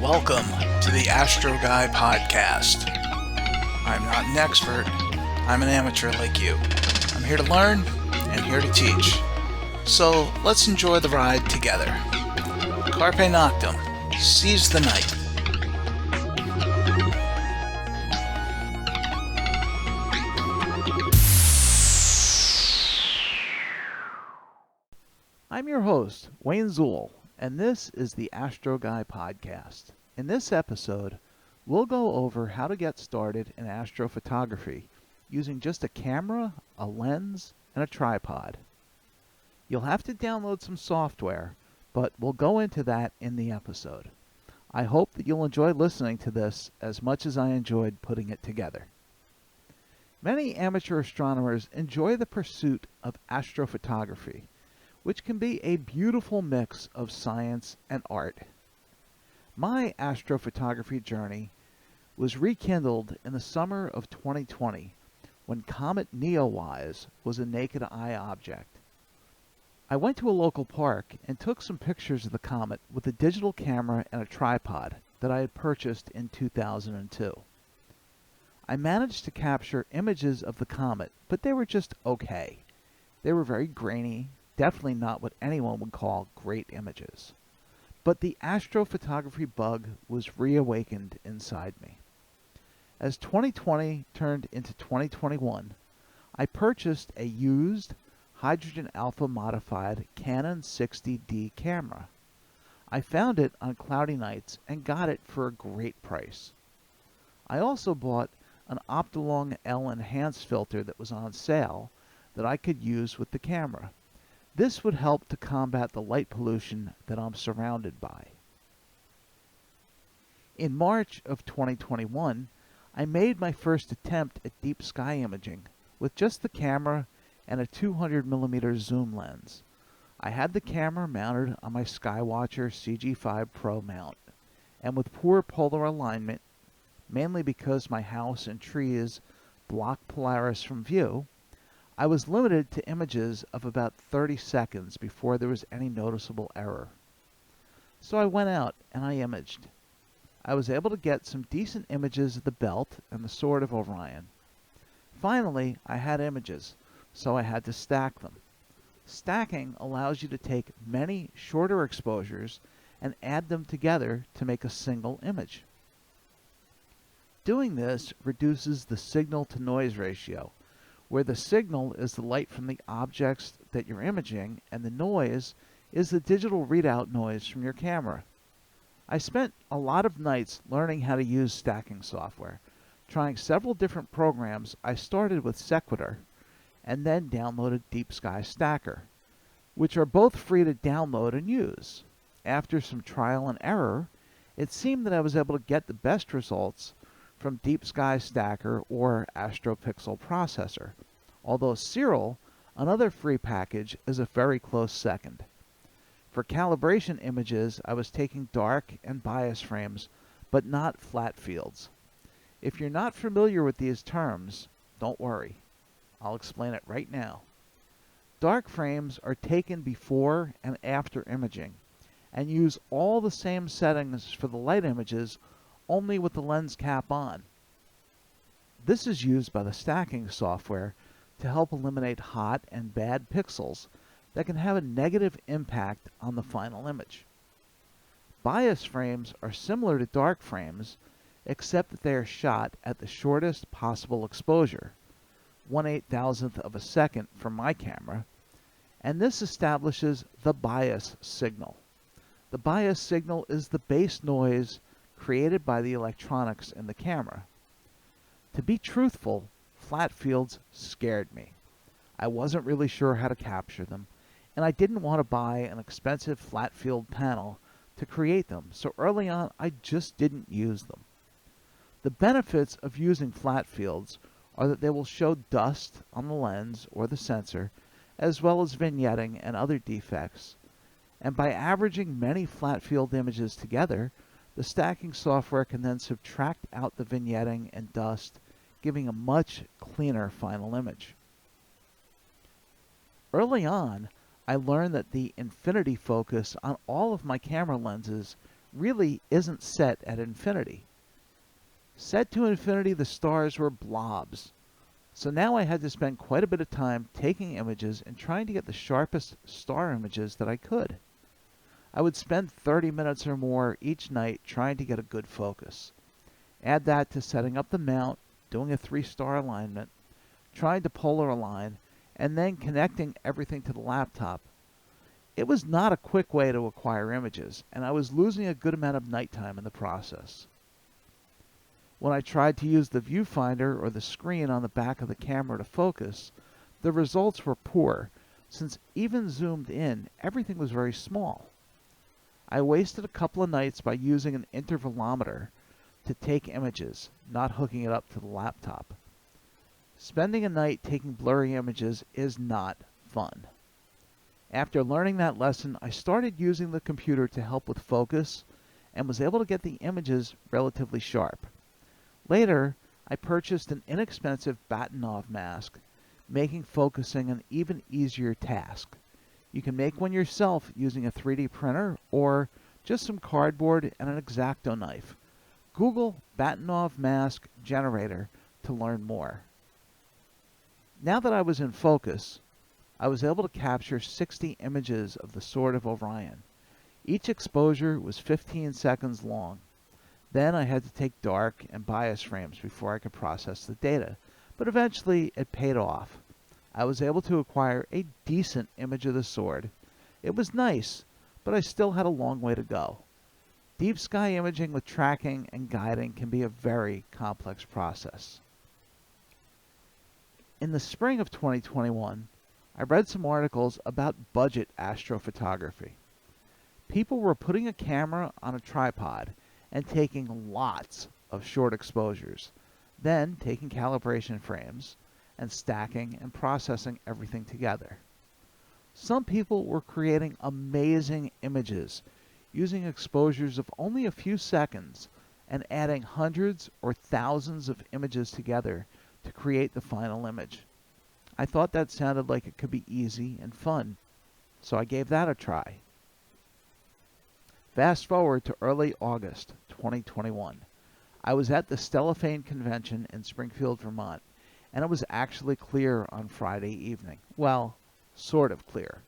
Welcome to the Astro Guy podcast. I'm not an expert, I'm an amateur like you. I'm here to learn and here to teach. So let's enjoy the ride together. Carpe Noctem, seize the night. I'm your host, Wayne Zuhl, and this is the Astro Guy podcast. In this episode, we'll go over how to get started in astrophotography using just a camera, a lens, and a tripod. You'll have to download some software, but we'll go into that in the episode. I hope that you'll enjoy listening to this as much as I enjoyed putting it together. Many amateur astronomers enjoy the pursuit of astrophotography, which can be a beautiful mix of science and art. My astrophotography journey was rekindled in the summer of 2020 when Comet Neowise was a naked eye object. I went to a local park and took some pictures of the comet with a digital camera and a tripod that I had purchased in 2002. I managed to capture images of the comet, but they were just okay. They were very grainy, definitely not what anyone would call great images. But the astrophotography bug was reawakened inside me. As 2020 turned into 2021, I purchased a used hydrogen alpha modified Canon 60D camera. I found it on cloudy nights and got it for a great price. I also bought an Optolong L enhanced filter that was on sale that I could use with the camera. This would help to combat the light pollution that I'm surrounded by. In March of 2021, I made my first attempt at deep sky imaging with just the camera and a 200mm zoom lens. I had the camera mounted on my Skywatcher CG5 Pro mount, and with poor polar alignment, mainly because my house and trees block Polaris from view, I was limited to images of about 30 seconds before there was any noticeable error. So I went out and I imaged. I was able to get some decent images of the belt and the Sword of Orion. Finally, I had images, so I had to stack them. Stacking allows you to take many shorter exposures and add them together to make a single image. Doing this reduces the signal-to-noise ratio, where the signal is the light from the objects that you're imaging and the noise is the digital readout noise from your camera. I spent a lot of nights learning how to use stacking software. Trying several different programs, I started with Sequitur and then downloaded Deep Sky Stacker, which are both free to download and use. After some trial and error, it seemed that I was able to get the best results from Deep Sky Stacker or Astropixel Processor, although Cyril, another free package, is a very close second. For calibration images, I was taking dark and bias frames, but not flat fields. If you're not familiar with these terms, don't worry. I'll explain it right now. Dark frames are taken before and after imaging, and use all the same settings for the light images, only with the lens cap on. This is used by the stacking software to help eliminate hot and bad pixels that can have a negative impact on the final image. Bias frames are similar to dark frames, except that they are shot at the shortest possible exposure, 1/8,000th of a second for my camera, and this establishes the bias signal. The bias signal is the base noise created by the electronics in the camera. To be truthful, flat fields scared me. I wasn't really sure how to capture them, and I didn't want to buy an expensive flat field panel to create them, so early on I just didn't use them. The benefits of using flat fields are that they will show dust on the lens or the sensor, as well as vignetting and other defects, and by averaging many flat field images together, the stacking software can then subtract out the vignetting and dust, giving a much cleaner final image. Early on, I learned that the infinity focus on all of my camera lenses really isn't set at infinity. Set to infinity, the stars were blobs. So now I had to spend quite a bit of time taking images and trying to get the sharpest star images that I could. I would spend 30 minutes or more each night trying to get a good focus. Add that to setting up the mount, doing a 3-star alignment, trying to polar align, and then connecting everything to the laptop. It was not a quick way to acquire images, and I was losing a good amount of nighttime in the process. When I tried to use the viewfinder or the screen on the back of the camera to focus, the results were poor, since even zoomed in, everything was very small. I wasted a couple of nights by using an intervalometer to take images, not hooking it up to the laptop. Spending a night taking blurry images is not fun. After learning that lesson, I started using the computer to help with focus and was able to get the images relatively sharp. Later, I purchased an inexpensive Bahtinov mask, making focusing an even easier task. You can make one yourself using a 3D printer or just some cardboard and an X-Acto knife. Google Bahtinov mask generator to learn more. Now that I was in focus, I was able to capture 60 images of the Sword of Orion. Each exposure was 15 seconds long. Then I had to take dark and bias frames before I could process the data, but eventually it paid off. I was able to acquire a decent image of the sword. It was nice, but I still had a long way to go. Deep sky imaging with tracking and guiding can be a very complex process. In the spring of 2021, I read some articles about budget astrophotography. People were putting a camera on a tripod and taking lots of short exposures, then taking calibration frames and stacking and processing everything together. Some people were creating amazing images using exposures of only a few seconds and adding hundreds or thousands of images together to create the final image. I thought that sounded like it could be easy and fun, so I gave that a try. Fast forward to early August 2021. I was at the Stellophane Convention in Springfield, Vermont, and it was actually clear on Friday evening. Well, sort of clear.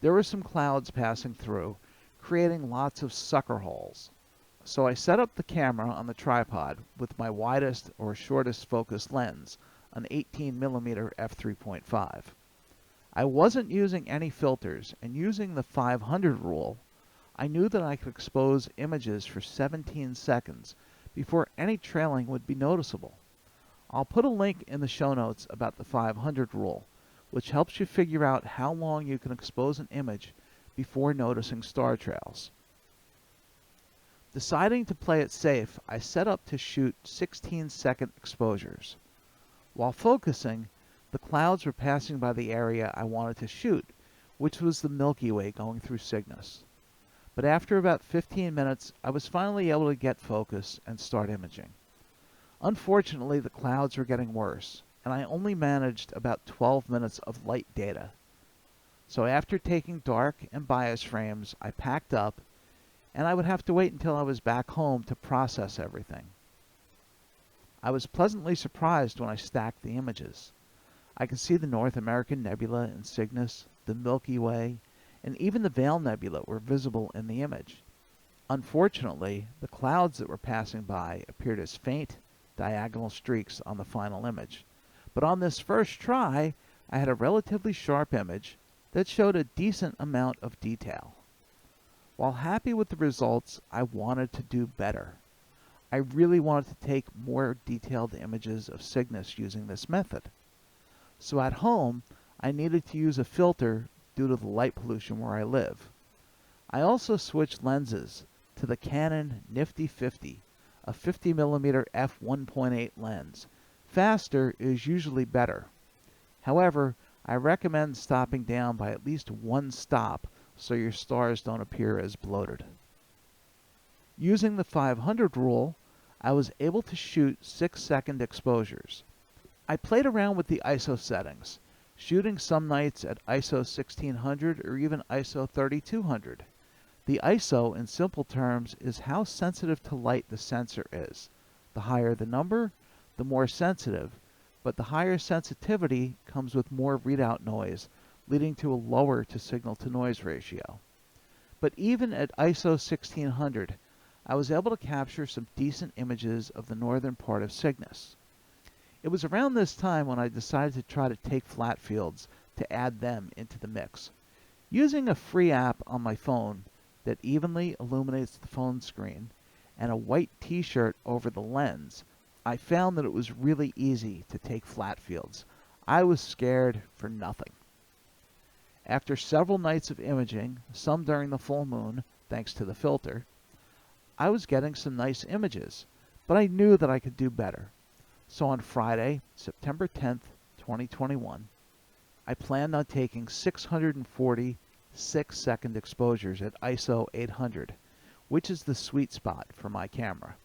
There were some clouds passing through, creating lots of sucker holes. So I set up the camera on the tripod with my widest or shortest focus lens, an 18mm f3.5. I wasn't using any filters, and using the 500 rule, I knew that I could expose images for 17 seconds before any trailing would be noticeable. I'll put a link in the show notes about the 500 rule, which helps you figure out how long you can expose an image before noticing star trails. Deciding to play it safe, I set up to shoot 16-second exposures. While focusing, the clouds were passing by the area I wanted to shoot, which was the Milky Way going through Cygnus. But after about 15 minutes, I was finally able to get focus and start imaging. Unfortunately, the clouds were getting worse, and I only managed about 12 minutes of light data. So after taking dark and bias frames, I packed up, and I would have to wait until I was back home to process everything. I was pleasantly surprised when I stacked the images. I could see the North American Nebula in Cygnus, the Milky Way, and even the Veil Nebula were visible in the image. Unfortunately, the clouds that were passing by appeared as faint, diagonal streaks on the final image. But on this first try, I had a relatively sharp image that showed a decent amount of detail. While happy with the results, I wanted to do better. I really wanted to take more detailed images of Cygnus using this method. So at home, I needed to use a filter due to the light pollution where I live. I also switched lenses to the Canon Nifty 50, a 50mm f1.8 lens. Faster is usually better. However, I recommend stopping down by at least one stop so your stars don't appear as bloated. Using the 500 rule, I was able to shoot 6-second exposures. I played around with the ISO settings, shooting some nights at ISO 1600 or even ISO 3200. The ISO, in simple terms, is how sensitive to light the sensor is. The higher the number, the more sensitive, but the higher sensitivity comes with more readout noise, leading to a lower to signal-to-noise ratio. But even at ISO 1600, I was able to capture some decent images of the northern part of Cygnus. It was around this time when I decided to try to take flat fields to add them into the mix. Using a free app on my phone that evenly illuminates the phone screen and a white t-shirt over the lens, I found that it was really easy to take flat fields. I was scared for nothing. After several nights of imaging, some during the full moon, thanks to the filter, I was getting some nice images, but I knew that I could do better. So on Friday, September 10th, 2021, I planned on taking 640 6-second exposures at ISO 800, which is the sweet spot for my camera.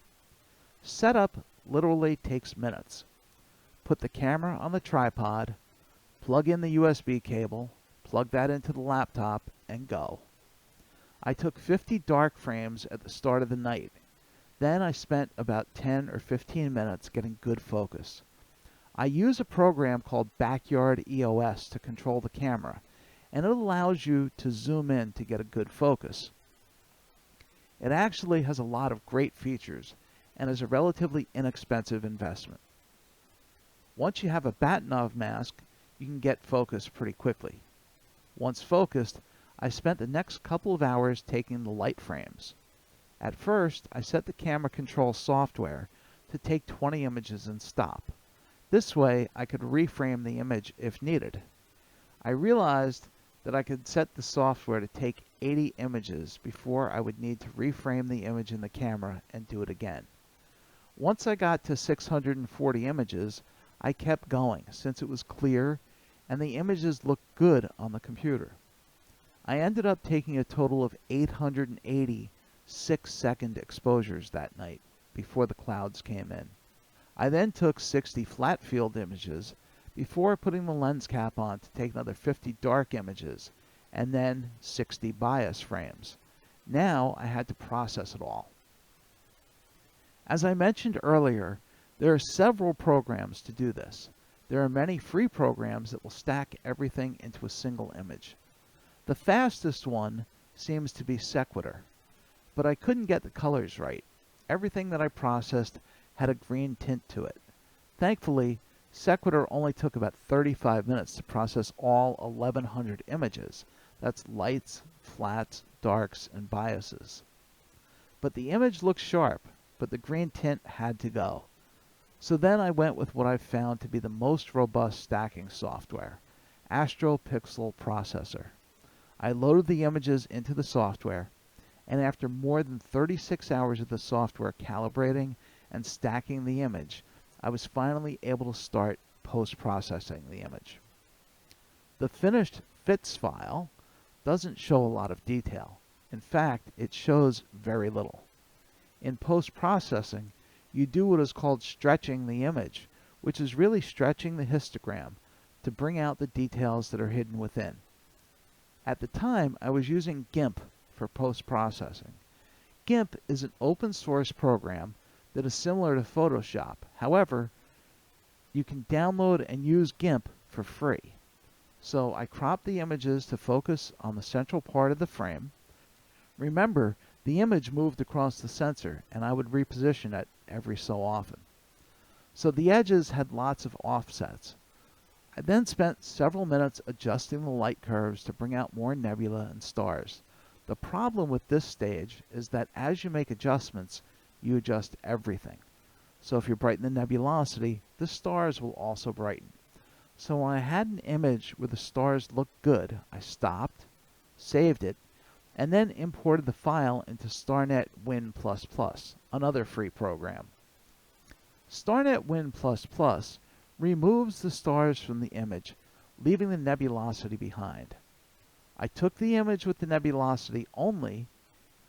Setup literally takes minutes. Put the camera on the tripod, plug in the USB cable, plug that into the laptop, and go. I took 50 dark frames at the start of the night. Then I spent about 10 or 15 minutes getting good focus. I use a program called Backyard EOS to control the camera, and it allows you to zoom in to get a good focus. It actually has a lot of great features and is a relatively inexpensive investment. Once you have a Batinov mask, you can get focus pretty quickly. Once focused, I spent the next couple of hours taking the light frames. At first, I set the camera control software to take 20 images and stop. This way, I could reframe the image if needed. I realized that I could set the software to take 80 images before I would need to reframe the image in the camera and do it again. Once I got to 640 images, I kept going since it was clear and the images looked good on the computer. I ended up taking a total of 880 6-second exposures that night before the clouds came in. I then took 60 flat field images before putting the lens cap on to take another 50 dark images, and then 60 bias frames. Now I had to process it all. As I mentioned earlier, there are several programs to do this. There are many free programs that will stack everything into a single image. The fastest one seems to be Sequitur, but I couldn't get the colors right. Everything that I processed had a green tint to it. Thankfully, Sequitur only took about 35 minutes to process all 1,100 images. That's lights, flats, darks, and biases. But the image looked sharp, but the green tint had to go. So then I went with what I've found to be the most robust stacking software, Astrophotography. I loaded the images into the software, and after more than 36 hours of the software calibrating and stacking the image, I was finally able to start post-processing the image. The finished FITS file doesn't show a lot of detail. In fact, it shows very little. In post-processing, you do what is called stretching the image, which is really stretching the histogram to bring out the details that are hidden within. At the time, I was using GIMP for post-processing. GIMP is an open source program that is similar to Photoshop. However, you can download and use GIMP for free. So I cropped the images to focus on the central part of the frame. Remember, the image moved across the sensor, and I would reposition it every so often. So the edges had lots of offsets. I then spent several minutes adjusting the light curves to bring out more nebula and stars. The problem with this stage is that as you make adjustments, you adjust everything. So if you brighten the nebulosity, the stars will also brighten. So when I had an image where the stars looked good, I stopped, saved it, and then imported the file into StarNet Win++, another free program. StarNet Win++ removes the stars from the image, leaving the nebulosity behind. I took the image with the nebulosity only,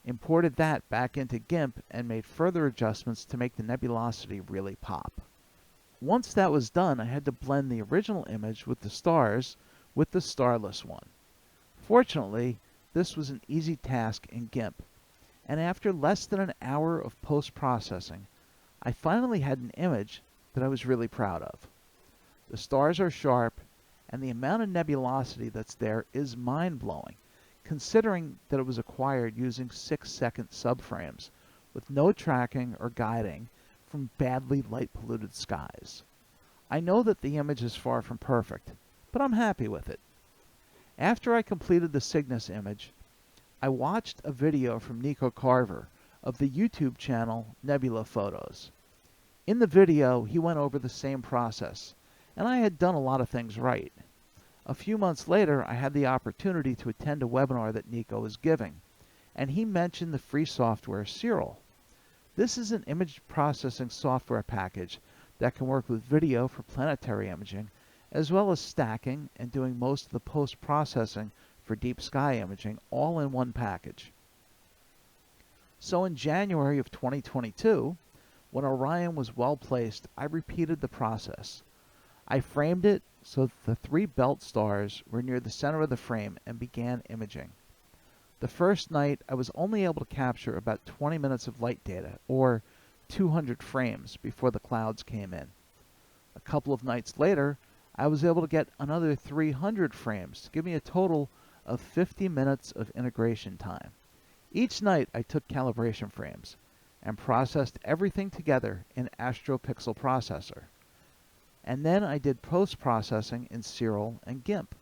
imported that back into GIMP, and made further adjustments to make the nebulosity really pop. Once that was done, I had to blend the original image with the stars with the starless one. Fortunately, this was an easy task in GIMP, and after less than an hour of post-processing, I finally had an image that I was really proud of. The stars are sharp, and the amount of nebulosity that's there is mind-blowing, considering that it was acquired using 6-second subframes with no tracking or guiding from badly light-polluted skies. I know that the image is far from perfect, but I'm happy with it. After I completed the Cygnus image, I watched a video from Nico Carver of the YouTube channel Nebula Photos. In the video, he went over the same process, and I had done a lot of things right. A few months later, I had the opportunity to attend a webinar that Nico was giving, and he mentioned the free software Cyral. This is an image processing software package that can work with video for planetary imaging, as well as stacking and doing most of the post-processing for deep sky imaging all in one package. So in January of 2022, when Orion was well placed, I repeated the process. I framed it so that the 3 belt stars were near the center of the frame and began imaging. The first night, I was only able to capture about 20 minutes of light data, or 200 frames, before the clouds came in. A couple of nights later, I was able to get another 300 frames to give me a total of 50 minutes of integration time. Each night I took calibration frames and processed everything together in Astropixel Processor. And then I did post-processing in Cyral and GIMP.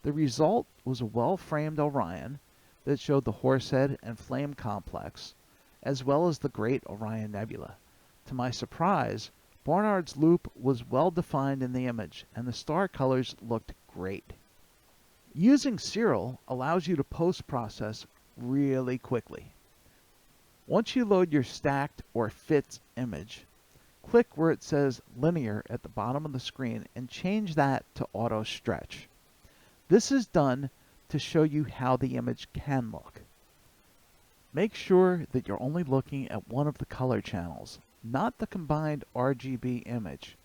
The result was a well-framed Orion that showed the Horsehead and Flame complex, as well as the Great Orion Nebula. To my surprise, Barnard's Loop was well defined in the image, and the star colors looked great. Using Cyral allows you to post-process really quickly. Once you load your stacked or fit image, click where it says Linear at the bottom of the screen and change that to Auto Stretch. This is done to show you how the image can look. Make sure that you're only looking at one of the color channels, not the combined RGB image,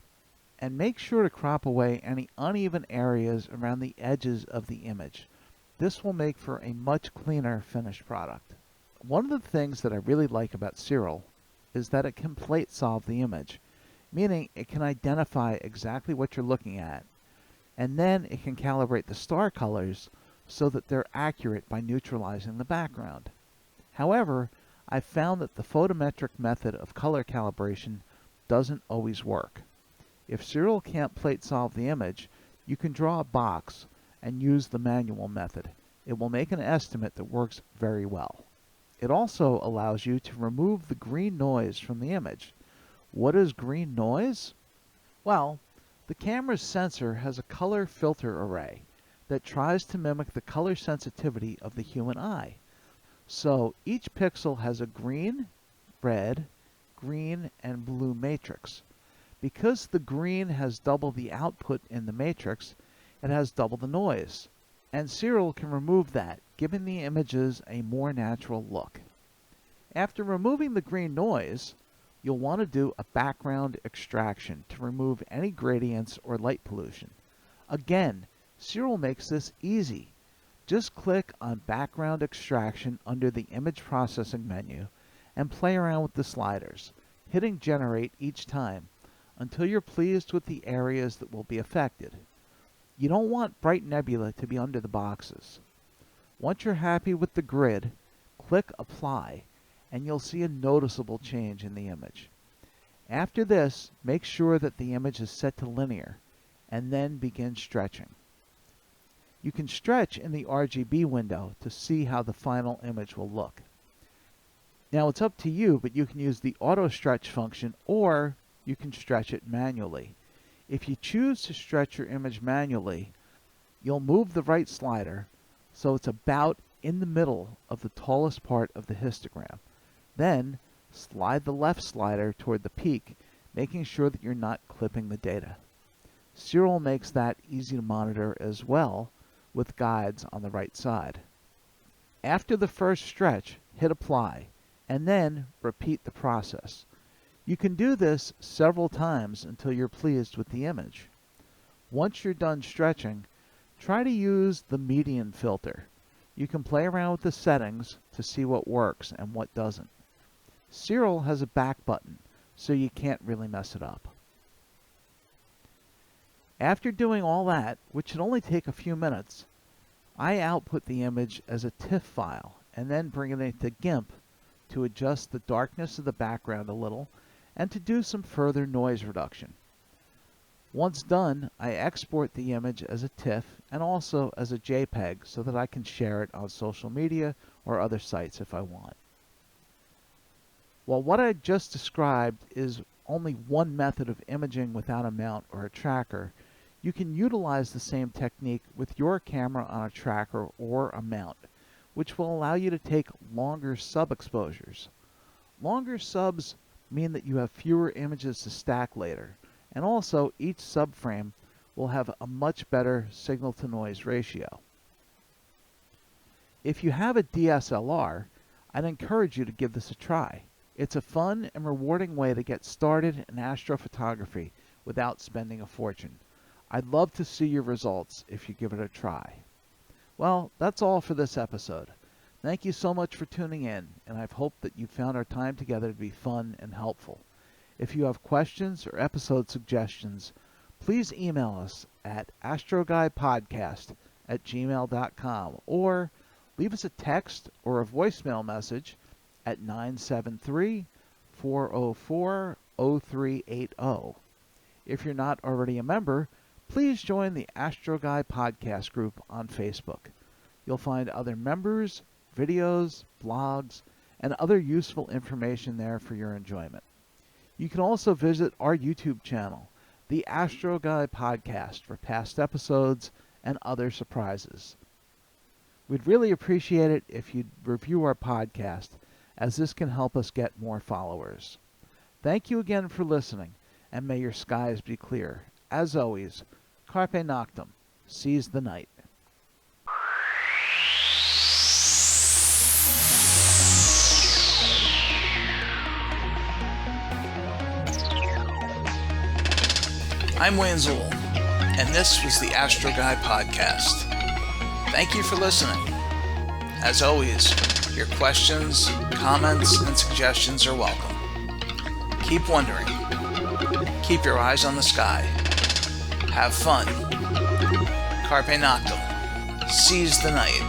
and make sure to crop away any uneven areas around the edges of the image. This will make for a much cleaner finished product. One of the things that I really like about Cyral is that it can plate solve the image, meaning it can identify exactly what you're looking at, and then it can calibrate the star colors so that they're accurate by neutralizing the background. However, I've found that the photometric method of color calibration doesn't always work. If Cyral can't plate solve the image, you can draw a box and use the manual method. It will make an estimate that works very well. It also allows you to remove the green noise from the image. What is green noise? Well, the camera's sensor has a color filter array that tries to mimic the color sensitivity of the human eye. So each pixel has a green, red, green, and blue matrix. Because the green has double the output in the matrix, it has double the noise. And Cyral can remove that, giving the images a more natural look. After removing the green noise, you'll want to do a background extraction to remove any gradients or light pollution. Again, Cyral makes this easy. Just click on Background Extraction under the Image Processing menu and play around with the sliders, hitting Generate each time until you're pleased with the areas that will be affected. You don't want bright nebula to be under the boxes. Once you're happy with the grid, click Apply and you'll see a noticeable change in the image. After this, make sure that the image is set to linear and then begin stretching. You can stretch in the RGB window to see how the final image will look. Now it's up to you, but you can use the auto stretch function or you can stretch it manually. If you choose to stretch your image manually, you'll move the right slider so it's about in the middle of the tallest part of the histogram. Then slide the left slider toward the peak, making sure that you're not clipping the data. Cyral makes that easy to monitor as well, with guides on the right side. After the first stretch, hit Apply, and then repeat the process. You can do this several times until you're pleased with the image. Once you're done stretching, try to use the median filter. You can play around with the settings to see what works and what doesn't. Serial has a back button, so you can't really mess it up. After doing all that, which should only take a few minutes, I output the image as a TIFF file and then bring it into GIMP to adjust the darkness of the background a little and to do some further noise reduction. Once done, I export the image as a TIFF and also as a JPEG so that I can share it on social media or other sites if I want. While what I just described is only one method of imaging without a mount or a tracker, you can utilize the same technique with your camera on a tracker or a mount, which will allow you to take longer sub-exposures. Longer subs mean that you have fewer images to stack later, and also each subframe will have a much better signal-to-noise ratio. If you have a DSLR, I'd encourage you to give this a try. It's a fun and rewarding way to get started in astrophotography without spending a fortune. I'd love to see your results if you give it a try. Well, that's all for this episode. Thank you so much for tuning in, and I've hoped that you found our time together to be fun and helpful. If you have questions or episode suggestions, please email us at astroguypodcast@gmail.com or leave us a text or a voicemail message at 973-404-0380. If you're not already a member, please join the Astro Guy podcast group on Facebook. You'll find other members, videos, blogs, and other useful information there for your enjoyment. You can also visit our YouTube channel, the Astro Guy Podcast, for past episodes and other surprises. We'd really appreciate it if you'd review our podcast, as this can help us get more followers. Thank you again for listening, and may your skies be clear. As always, Carpe Noctem, seize the night. I'm Wayne Zool, and this was the Astro Guy Podcast. Thank you for listening. As always, your questions, comments, and suggestions are welcome. Keep wondering. Keep your eyes on the sky. Have fun. Carpe Noctem. Seize the night.